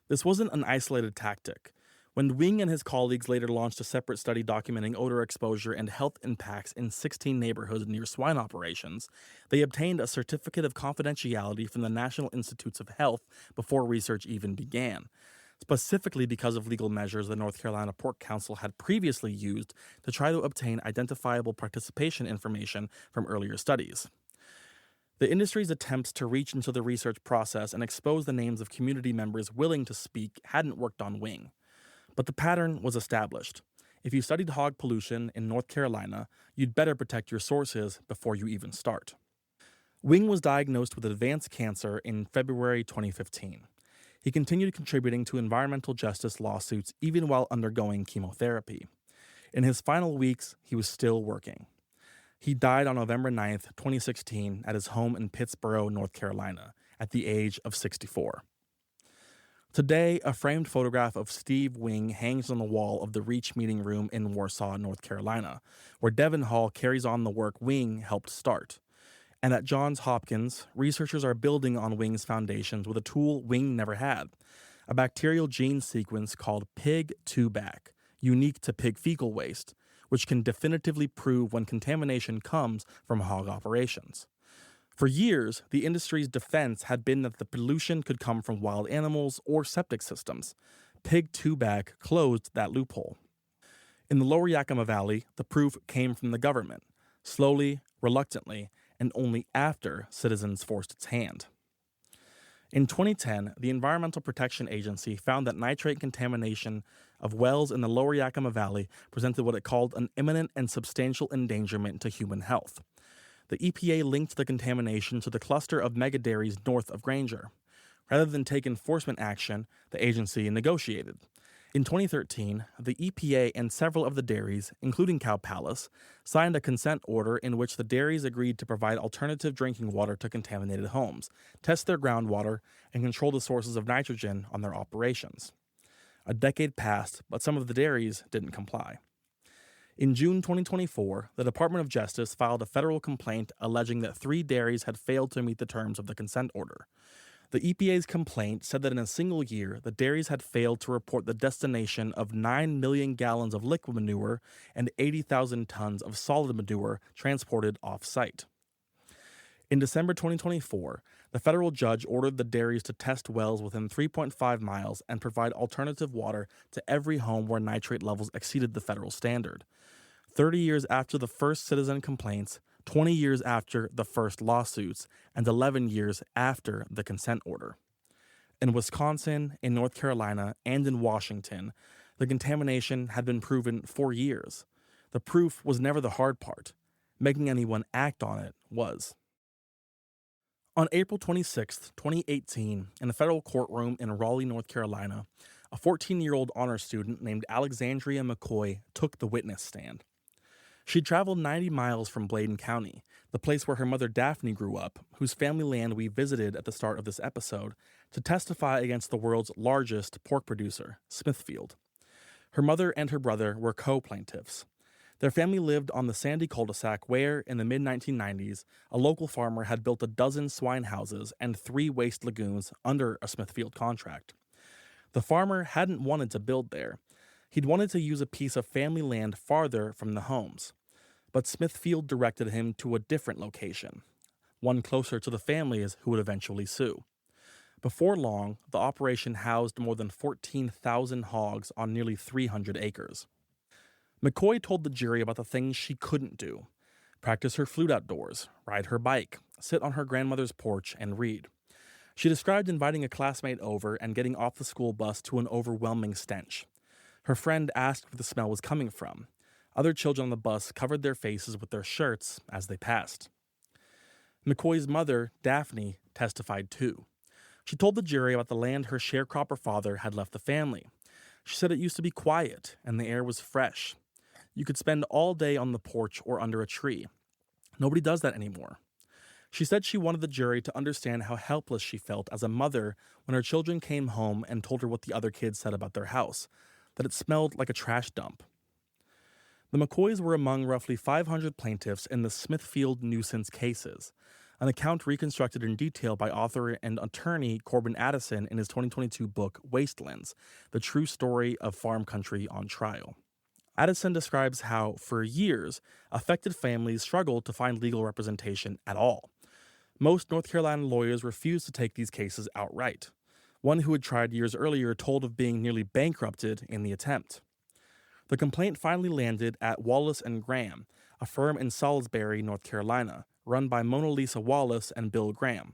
This wasn't an isolated tactic. When Wing and his colleagues later launched a separate study documenting odor exposure and health impacts in 16 neighborhoods near swine operations, they obtained a certificate of confidentiality from the National Institutes of Health before research even began, specifically because of legal measures the North Carolina Pork Council had previously used to try to obtain identifiable participation information from earlier studies. The industry's attempts to reach into the research process and expose the names of community members willing to speak hadn't worked on Wing. But the pattern was established. If you studied hog pollution in North Carolina, you'd better protect your sources before you even start. Wing was diagnosed with advanced cancer in February 2015. He continued contributing to environmental justice lawsuits even while undergoing chemotherapy. In his final weeks, he was still working. He died on November 9, 2016, at his home in Pittsboro, North Carolina, at the age of 64. Today, a framed photograph of Steve Wing hangs on the wall of the Reach Meeting Room in Warsaw, North Carolina, where Devon Hall carries on the work Wing helped start. And at Johns Hopkins, researchers are building on Wing's foundations with a tool Wing never had, a bacterial gene sequence called pig-2-bac, unique to pig fecal waste, which can definitively prove when contamination comes from hog operations. For years, the industry's defense had been that the pollution could come from wild animals or septic systems. Pig 2-back closed that loophole. In the Lower Yakima Valley, the proof came from the government, slowly, reluctantly, and only after citizens forced its hand. In 2010, the Environmental Protection Agency found that nitrate contamination of wells in the Lower Yakima Valley presented what it called an imminent and substantial endangerment to human health. The EPA linked the contamination to the cluster of megadairies north of Granger. Rather than take enforcement action, the agency negotiated. In 2013, the EPA and several of the dairies, including Cow Palace, signed a consent order in which the dairies agreed to provide alternative drinking water to contaminated homes, test their groundwater, and control the sources of nitrogen on their operations. A decade passed, but some of the dairies didn't comply. In June 2024, the Department of Justice filed a federal complaint alleging that 3 dairies had failed to meet the terms of the consent order. The EPA's complaint said that in a single year, the dairies had failed to report the destination of 9 million gallons of liquid manure and 80,000 tons of solid manure transported off-site. In December 2024, the federal judge ordered the dairies to test wells within 3.5 miles and provide alternative water to every home where nitrate levels exceeded the federal standard. 30 years after the first citizen complaints, 20 years after the first lawsuits, and 11 years after the consent order. In Wisconsin, in North Carolina, and in Washington, the contamination had been proven for years. The proof was never the hard part. Making anyone act on it was. On April 26, 2018, in a federal courtroom in Raleigh, North Carolina, a 14-year-old honor student named Alexandria McCoy took the witness stand. She'd traveled 90 miles from Bladen County, the place where her mother Daphne grew up, whose family land we visited at the start of this episode, to testify against the world's largest pork producer, Smithfield. Her mother and her brother were co-plaintiffs. Their family lived on the sandy cul-de-sac where, in the mid-1990s, a local farmer had built a dozen swine houses and 3 waste lagoons under a Smithfield contract. The farmer hadn't wanted to build there. He'd wanted to use a piece of family land farther from the homes. But Smithfield directed him to a different location, one closer to the families who would eventually sue. Before long, the operation housed more than 14,000 hogs on nearly 300 acres. McCoy told the jury about the things she couldn't do: practice her flute outdoors, ride her bike, sit on her grandmother's porch, and read. She described inviting a classmate over and getting off the school bus to an overwhelming stench. Her friend asked where the smell was coming from. Other children on the bus covered their faces with their shirts as they passed. McCoy's mother, Daphne, testified too. She told the jury about the land her sharecropper father had left the family. She said it used to be quiet and the air was fresh. You could spend all day on the porch or under a tree. Nobody does that anymore. She said she wanted the jury to understand how helpless she felt as a mother when her children came home and told her what the other kids said about their house, that it smelled like a trash dump. The McCoys were among roughly 500 plaintiffs in the Smithfield nuisance cases, an account reconstructed in detail by author and attorney Corbin Addison in his 2022 book Wastelands, the true story of farm country on trial. Addison describes how, for years, affected families struggled to find legal representation at all. Most North Carolina lawyers refused to take these cases outright. One who had tried years earlier told of being nearly bankrupted in the attempt. The complaint finally landed at Wallace and Graham, a firm in Salisbury, North Carolina, run by Mona Lisa Wallace and Bill Graham.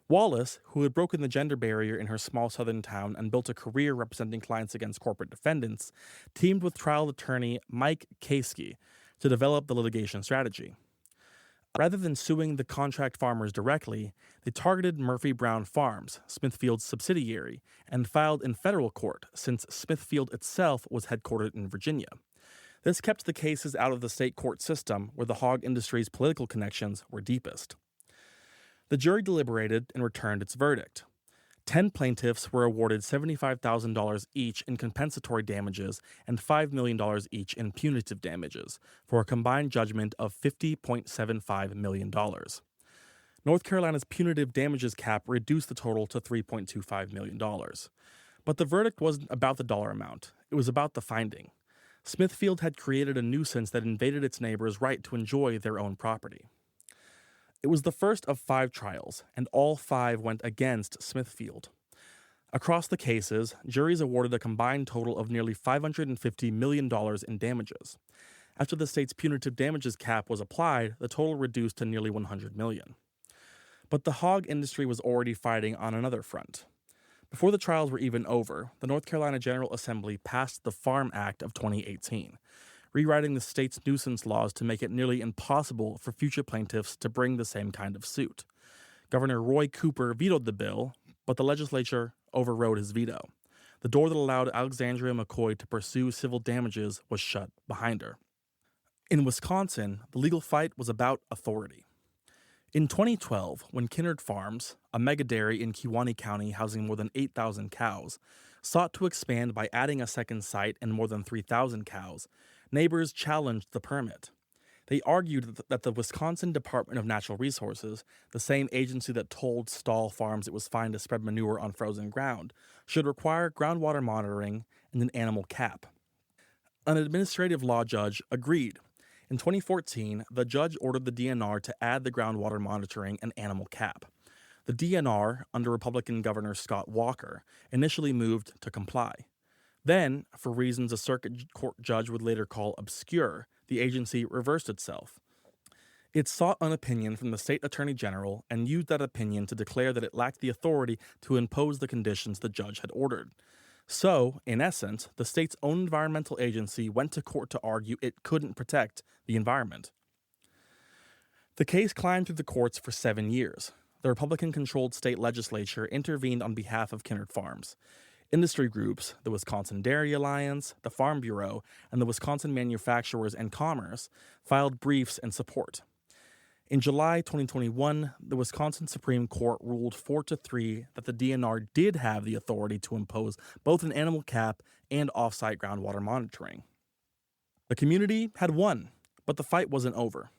Wallace, who had broken the gender barrier in her small southern town and built a career representing clients against corporate defendants, teamed with trial attorney Mike Kasky to develop the litigation strategy. Rather than suing the contract farmers directly, they targeted Murphy Brown Farms, Smithfield's subsidiary, and filed in federal court since Smithfield itself was headquartered in Virginia. This kept the cases out of the state court system where the hog industry's political connections were deepest. The jury deliberated and returned its verdict. 10 plaintiffs were awarded $75,000 each in compensatory damages and $5 million each in punitive damages, for a combined judgment of $50.75 million. North Carolina's punitive damages cap reduced the total to $3.25 million. But the verdict wasn't about the dollar amount. It was about the finding. Smithfield had created a nuisance that invaded its neighbors' right to enjoy their own property. It was the first of 5 trials, and all 5 went against Smithfield. Across the cases, juries awarded a combined total of nearly $550 million in damages. After the state's punitive damages cap was applied, the total reduced to nearly $100 million. But the hog industry was already fighting on another front. Before the trials were even over, the North Carolina General Assembly passed the Farm Act of 2018, rewriting the state's nuisance laws to make it nearly impossible for future plaintiffs to bring the same kind of suit. Governor Roy Cooper vetoed the bill, but the legislature overrode his veto. The door that allowed Alexandria McCoy to pursue civil damages was shut behind her. In Wisconsin, the legal fight was about authority. In 2012, when Kinnard Farms, a mega dairy in Kewaunee County housing more than 8,000 cows, sought to expand by adding a second site and more than 3,000 cows, neighbors challenged the permit. They argued that the Wisconsin Department of Natural Resources, the same agency that told Stahl Farms it was fine to spread manure on frozen ground, should require groundwater monitoring and an animal cap. An administrative law judge agreed. In 2014, the judge ordered the DNR to add the groundwater monitoring and animal cap. The DNR, under Republican Governor Scott Walker, initially moved to comply. Then, for reasons a circuit court judge would later call obscure, the agency reversed itself. It sought an opinion from the state attorney general and used that opinion to declare that it lacked the authority to impose the conditions the judge had ordered. So, in essence, the state's own environmental agency went to court to argue it couldn't protect the environment. The case climbed through the courts for 7 years. The Republican-controlled state legislature intervened on behalf of Kinnard Farms. Industry groups, the Wisconsin Dairy Alliance, the Farm Bureau, and the Wisconsin Manufacturers and Commerce filed briefs in support. In July 2021, the Wisconsin Supreme Court ruled 4-3 that the DNR did have the authority to impose both an animal cap and off-site groundwater monitoring. The community had won, but the fight wasn't over.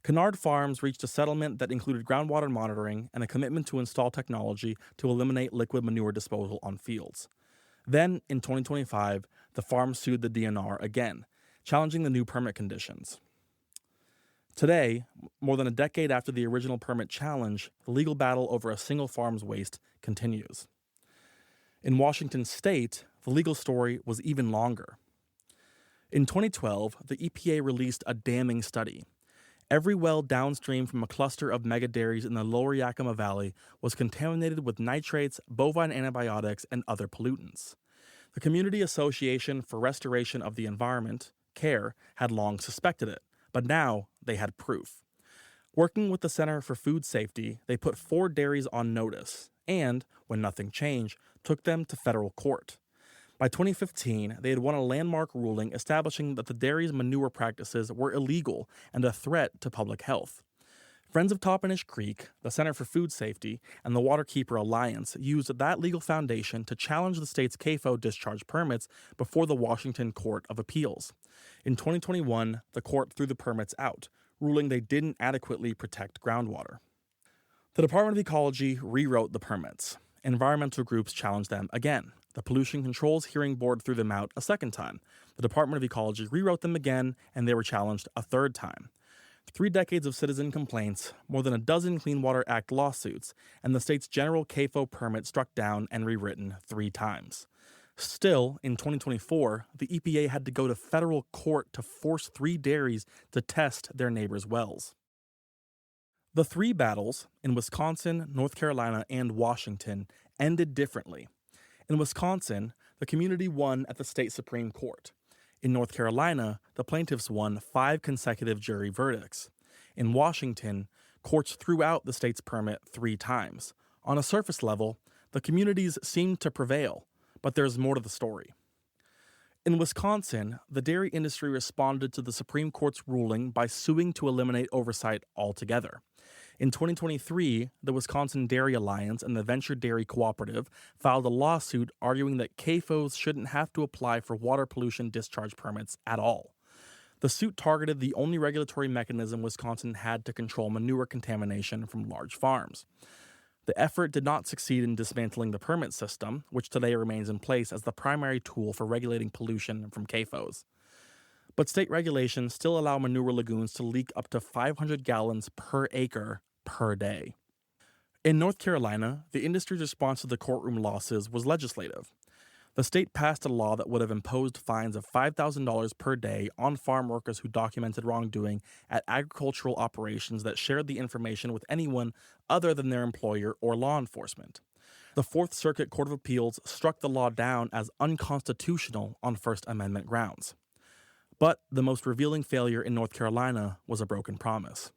Kinnard Farms reached a settlement that included groundwater monitoring and a commitment to install technology to eliminate liquid manure disposal on fields. Then, in 2025, the farm sued the DNR again, challenging the new permit conditions. Today, more than a decade after the original permit challenge, the legal battle over a single farm's waste continues. In Washington state, the legal story was even longer. In 2012, the EPA released a damning study. Every well downstream from a cluster of mega dairies in the Lower Yakima Valley was contaminated with nitrates, bovine antibiotics, and other pollutants. The Community Association for Restoration of the Environment, CARE, had long suspected it, but now they had proof. Working with the Center for Food Safety, they put 4 dairies on notice and, when nothing changed, took them to federal court. By 2015, they had won a landmark ruling establishing that the dairy's manure practices were illegal and a threat to public health. Friends of Toppenish Creek, the Center for Food Safety, and the Waterkeeper Alliance used that legal foundation to challenge the state's CAFO discharge permits before the Washington Court of Appeals. In 2021, the court threw the permits out, ruling they didn't adequately protect groundwater. The Department of Ecology rewrote the permits. Environmental groups challenged them again. The Pollution Controls Hearing Board threw them out a second time. The Department of Ecology rewrote them again, and they were challenged a third time. 3 decades of citizen complaints, more than a dozen Clean Water Act lawsuits, and the state's general CAFO permit struck down and rewritten 3 times. Still, in 2024, the EPA had to go to federal court to force 3 dairies to test their neighbors' wells. The 3 battles, in Wisconsin, North Carolina, and Washington, ended differently. In Wisconsin, the community won at the state Supreme Court. In North Carolina, the plaintiffs won 5 consecutive jury verdicts. In Washington, courts threw out the state's permit 3 times. On a surface level, the communities seemed to prevail, but there's more to the story. In Wisconsin, the dairy industry responded to the Supreme Court's ruling by suing to eliminate oversight altogether. In 2023, the Wisconsin Dairy Alliance and the Venture Dairy Cooperative filed a lawsuit arguing that CAFOs shouldn't have to apply for water pollution discharge permits at all. The suit targeted the only regulatory mechanism Wisconsin had to control manure contamination from large farms. The effort did not succeed in dismantling the permit system, which today remains in place as the primary tool for regulating pollution from CAFOs. But state regulations still allow manure lagoons to leak up to 500 gallons per acre per day. In North Carolina, the industry's response to the courtroom losses was legislative. The state passed a law that would have imposed fines of $5,000 per day on farm workers who documented wrongdoing at agricultural operations that shared the information with anyone other than their employer or law enforcement. The Fourth Circuit Court of Appeals struck the law down as unconstitutional on First Amendment grounds. But the most revealing failure in North Carolina was a broken promise.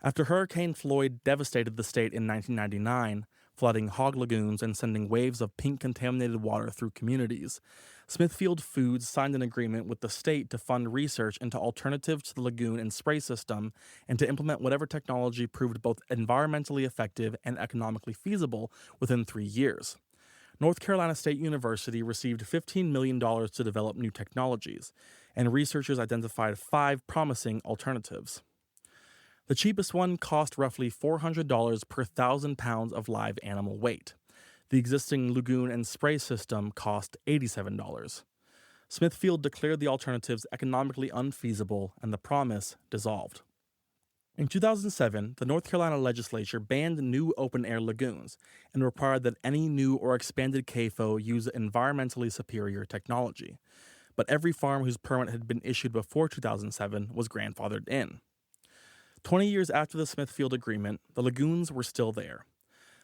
After Hurricane Floyd devastated the state in 1999, flooding hog lagoons and sending waves of pink contaminated water through communities, Smithfield Foods signed an agreement with the state to fund research into alternatives to the lagoon and spray system and to implement whatever technology proved both environmentally effective and economically feasible within 3 years. North Carolina State University received $15 million to develop new technologies, and researchers identified 5 promising alternatives. The cheapest one cost roughly $400 per 1,000 pounds of live animal weight. The existing lagoon and spray system cost $87. Smithfield declared the alternatives economically unfeasible, and the promise dissolved. In 2007, the North Carolina legislature banned new open-air lagoons and required that any new or expanded CAFO use environmentally superior technology. But every farm whose permit had been issued before 2007 was grandfathered in. 20 years after the Smithfield Agreement, the lagoons were still there.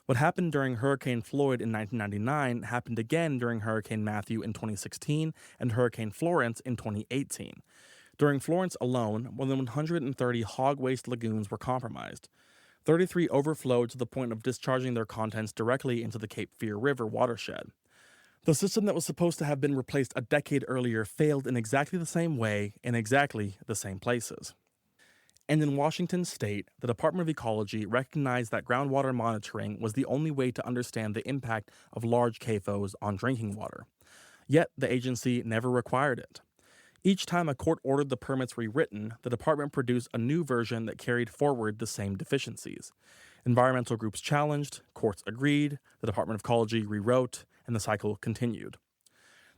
What happened during Hurricane Floyd in 1999 happened again during Hurricane Matthew in 2016 and Hurricane Florence in 2018. During Florence alone, more than 130 hog waste lagoons were compromised. 33 overflowed to the point of discharging their contents directly into the Cape Fear River watershed. The system that was supposed to have been replaced a decade earlier failed in exactly the same way in exactly the same places. And in Washington state, the Department of Ecology recognized that groundwater monitoring was the only way to understand the impact of large CAFOs on drinking water. Yet the agency never required it. Each time a court ordered the permits rewritten, the department produced a new version that carried forward the same deficiencies. Environmental groups challenged, courts agreed, the Department of Ecology rewrote, and the cycle continued.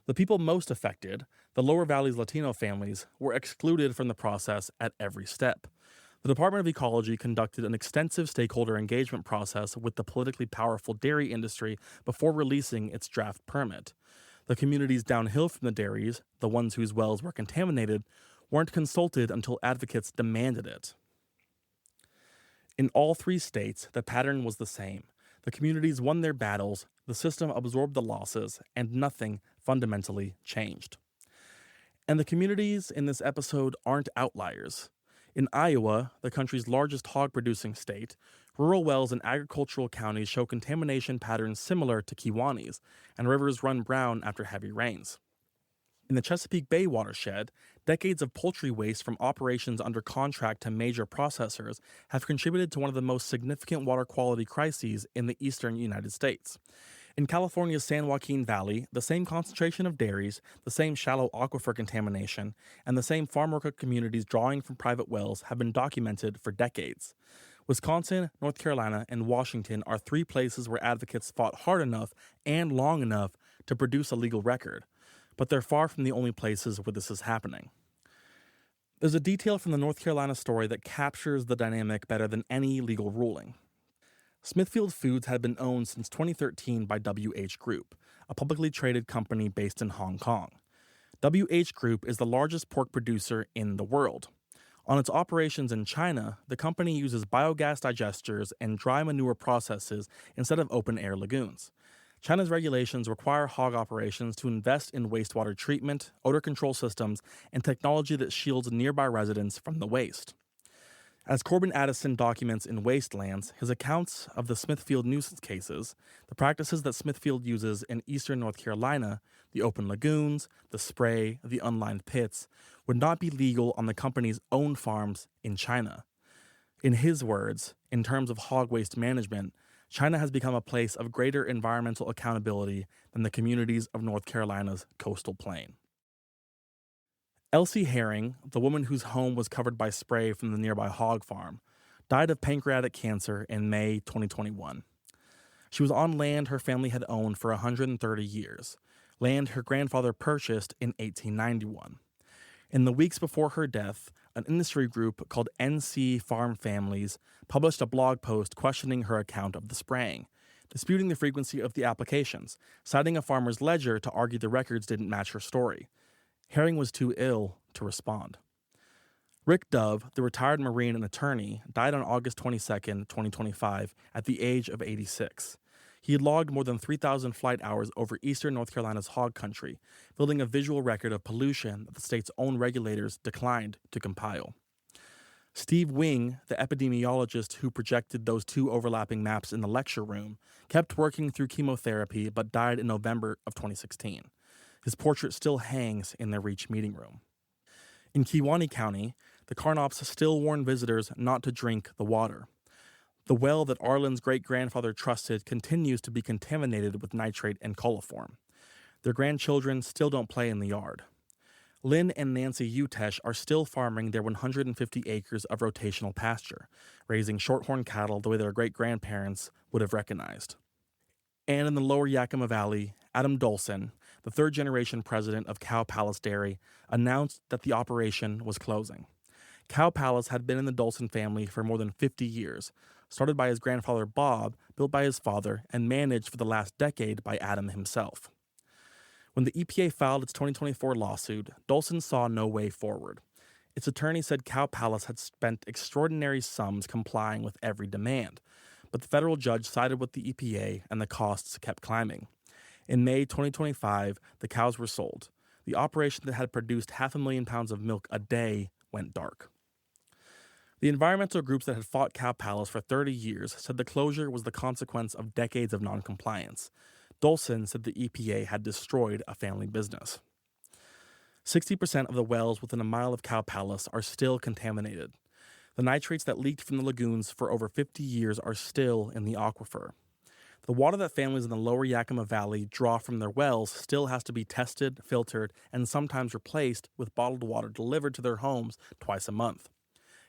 The people most affected, the Lower Valley's Latino families, were excluded from the process at every step. The Department of Ecology conducted an extensive stakeholder engagement process with the politically powerful dairy industry before releasing its draft permit. The communities downhill from the dairies, the ones whose wells were contaminated, weren't consulted until advocates demanded it. In all 3 states, the pattern was the same. The communities won their battles, the system absorbed the losses, and nothing fundamentally changed. And the communities in this episode aren't outliers. In Iowa, the country's largest hog-producing state, rural wells in agricultural counties show contamination patterns similar to Kewaunee's, and rivers run brown after heavy rains. In the Chesapeake Bay watershed, decades of poultry waste from operations under contract to major processors have contributed to one of the most significant water quality crises in the eastern United States. In California's San Joaquin Valley, the same concentration of dairies, the same shallow aquifer contamination, and the same farm worker communities drawing from private wells have been documented for decades. Wisconsin, North Carolina, and Washington are 3 places where advocates fought hard enough and long enough to produce a legal record, but they're far from the only places where this is happening. There's a detail from the North Carolina story that captures the dynamic better than any legal ruling. Smithfield Foods had been owned since 2013 by WH Group, a publicly traded company based in Hong Kong. WH Group is the largest pork producer in the world. On its operations in China, the company uses biogas digesters and dry manure processes instead of open-air lagoons. China's regulations require hog operations to invest in wastewater treatment, odor control systems, and technology that shields nearby residents from the waste. As Corbin Addison documents in Wastelands, his accounts of the Smithfield nuisance cases, the practices that Smithfield uses in eastern North Carolina, the open lagoons, the spray, the unlined pits, would not be legal on the company's own farms in China. In his words, in terms of hog waste management, China has become a place of greater environmental accountability than the communities of North Carolina's coastal plain. Elsie Herring, the woman whose home was covered by spray from the nearby hog farm, died of pancreatic cancer in May 2021. She was on land her family had owned for 130 years, land her grandfather purchased in 1891. In the weeks before her death, an industry group called NC Farm Families published a blog post questioning her account of the spraying, disputing the frequency of the applications, citing a farmer's ledger to argue the records didn't match her story. Herring was too ill to respond. Rick Dove, the retired Marine and attorney, died on August 22, 2025, at the age of 86. He had logged more than 3,000 flight hours over eastern North Carolina's hog country, building a visual record of pollution that the state's own regulators declined to compile. Steve Wing, the epidemiologist who projected those two overlapping maps in the lecture room, kept working through chemotherapy but died in November of 2016. His portrait still hangs in their Reach meeting room. In Kewaunee County, the Carnops still warn visitors not to drink the water. The well that Arlen's great-grandfather trusted continues to be contaminated with nitrate and coliform. Their grandchildren still don't play in the yard. Lynn and Nancy Utesh are still farming their 150 acres of rotational pasture, raising shorthorn cattle the way their great-grandparents would have recognized. And in the Lower Yakima Valley, Adam Dolson, the third-generation president of Cow Palace Dairy, announced that the operation was closing. Cow Palace had been in the Dolson family for more than 50 years, started by his grandfather Bob, built by his father, and managed for the last decade by Adam himself. When the EPA filed its 2024 lawsuit, Dolson saw no way forward. Its attorney said Cow Palace had spent extraordinary sums complying with every demand, but the federal judge sided with the EPA and the costs kept climbing. In May 2025, the cows were sold. The operation that had produced 500,000 pounds of milk a day went dark. The environmental groups that had fought Cow Palace for 30 years said the closure was the consequence of decades of noncompliance. Dolson said the EPA had destroyed a family business. 60% of the wells within a mile of Cow Palace are still contaminated. The nitrates that leaked from the lagoons for over 50 years are still in the aquifer. The water that families in the Lower Yakima Valley draw from their wells still has to be tested, filtered, and sometimes replaced with bottled water delivered to their homes twice a month.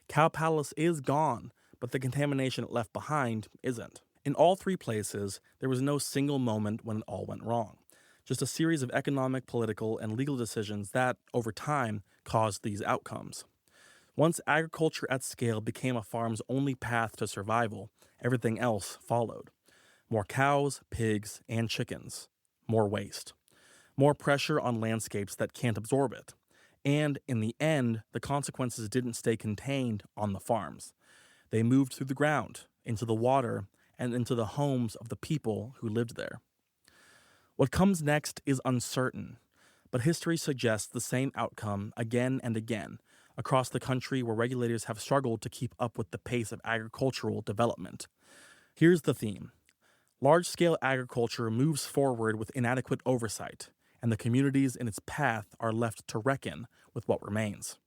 Cow Palace is gone, but the contamination it left behind isn't. In all three places, there was no single moment when it all went wrong, just a series of economic, political, and legal decisions that, over time, caused these outcomes. Once agriculture at scale became a farm's only path to survival, everything else followed. More cows, pigs, and chickens. More waste. More pressure on landscapes that can't absorb it. And, in the end, the consequences didn't stay contained on the farms. They moved through the ground, into the water, and into the homes of the people who lived there. What comes next is uncertain, but history suggests the same outcome again and again across the country where regulators have struggled to keep up with the pace of agricultural development. Here's the theme. Large-scale agriculture moves forward with inadequate oversight, and the communities in its path are left to reckon with what remains.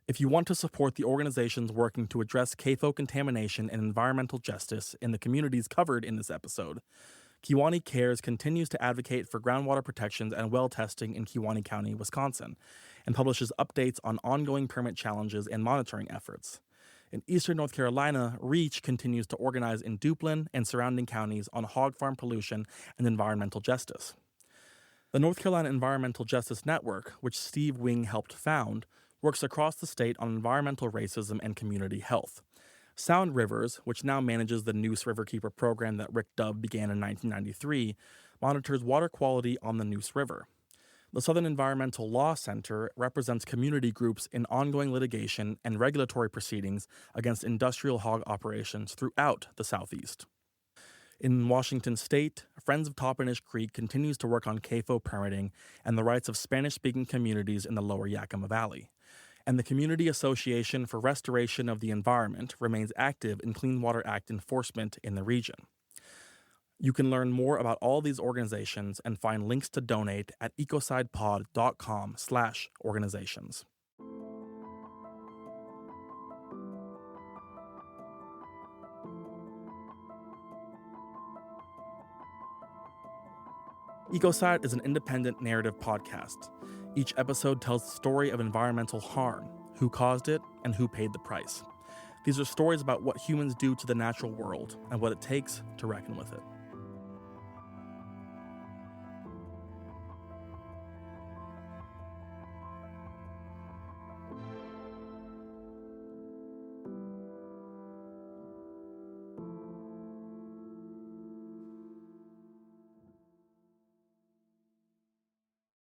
If you want to support the organizations working to address CAFO contamination and environmental justice in the communities covered in this episode, Kewaunee Cares continues to advocate for groundwater protections and well testing in Kewaunee County, Wisconsin, and publishes updates on ongoing permit challenges and monitoring efforts. In eastern North Carolina, REACH continues to organize in Duplin and surrounding counties on hog farm pollution and environmental justice. The North Carolina Environmental Justice Network, which Steve Wing helped found, works across the state on environmental racism and community health. Sound Rivers, which now manages the Neuse Riverkeeper program that Rick Dove began in 1993, monitors water quality on the Neuse River. The Southern Environmental Law Center represents community groups in ongoing litigation and regulatory proceedings against industrial hog operations throughout the Southeast. In Washington state, Friends of Toppenish Creek continues to work on CAFO permitting and the rights of Spanish-speaking communities in the Lower Yakima Valley. And the Community Association for Restoration of the Environment remains active in Clean Water Act enforcement in the region. You can learn more about all these organizations and find links to donate at ecosidepod.com/organizations. Ecocide is an independent narrative podcast. Each episode tells the story of environmental harm, who caused it, and who paid the price. These are stories about what humans do to the natural world and what it takes to reckon with it.